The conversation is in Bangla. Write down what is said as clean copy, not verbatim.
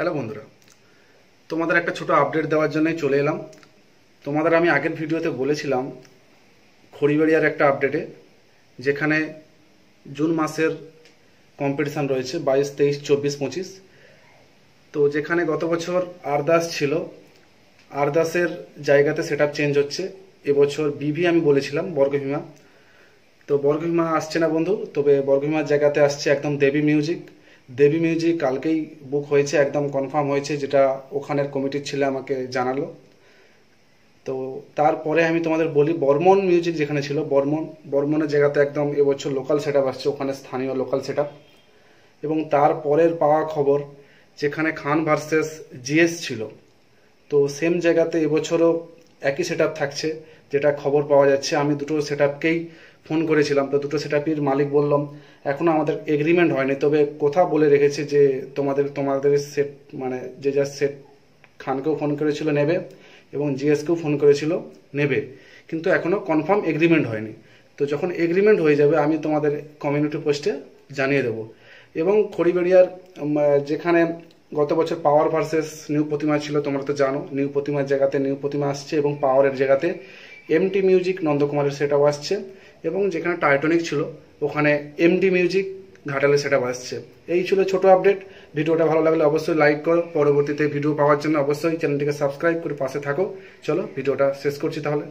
হ্যালো বন্ধুরা, তোমাদের একটা ছোট আপডেট দেওয়ার জন্যই চলে এলাম। তোমাদের আমি আগের ভিডিওতে বলেছিলাম খড়িবাড়িয়ার একটা আপডেটে, যেখানে জুন মাসের কম্পিটিশান রয়েছে 22, 23, 24, 25। তো যেখানে গত বছর আরদাস ছিল, আরদাসের জায়গাতে সেট আপ চেঞ্জ হচ্ছে। এবছর বিভি আমি বলেছিলাম বর্গভীমা, তো বর্গভীমা আসছে না বন্ধু, তবে বর্গভীমার জায়গাতে আসছে একদম দেবী মিউজিক। দেবী মিউজিক কালকেই বুক হয়েছে, একদম কনফার্ম হয়েছে, যেটা ওখানের কমিটির ছেলে আমাকে জানালো। তো তারপরে আমি তোমাদের বলি, বর্মন মিউজিক যেখানে ছিল, বর্মনের জায়গাতে একদম এবছর লোকাল সেট আপ আসছে, ওখানে স্থানীয় লোকাল সেট আপ। এবং তারপরের পাওয়া খবর, যেখানে খান ভার্সেস জিএস ছিল, তো সেম জায়গাতে এবছরও একই সেট আপ থাকছে, যেটা খবর পাওয়া যাচ্ছে। আমি দুটো সেট আপকেই ফোন করেছিলাম, তো দুটো সেট আপের মালিক বললাম এখনও আমাদের এগ্রিমেন্ট হয়নি, তবে কথা বলে রেখেছে যে তোমাদের সেট মানে যে যা সেট, খানকেও ফোন করেছিল নেবে এবং জিএসকেও ফোন করেছিল নেবে, কিন্তু এখনও কনফার্ম এগ্রিমেন্ট হয়নি। তো যখন এগ্রিমেন্ট হয়ে যাবে আমি তোমাদের কমিউনিটি পোস্টে জানিয়ে দেবো। এবং খড়িবাড়িয়ার যেখানে গত বছর পাওয়ার ভার্সেস নিউ প্রতিমা ছিল, তোমরা তো জানো, নিউ প্রতিমার জায়গাতে নিউ প্রতিমা আসছে এবং পাওয়ারের জায়গাতে এমটি মিউজিক নন্দকুমারের সেট আপ আসছে। এবং যেখানে টাইটনিক ছিল ওখানে এমডি মিউজিক ঘাটালের সেট আপ আসছে। এই ছিল ছোট আপডেট। ভিডিওটা ভালো লাগলে অবশ্যই লাইক করো, পরবর্তীতে ভিডিও পাওয়ার জন্য অবশ্যই চ্যানেলটিকে সাবস্ক্রাইব করে পাশে থাকো। চলো ভিডিওটা শেষ করছি তাহলে।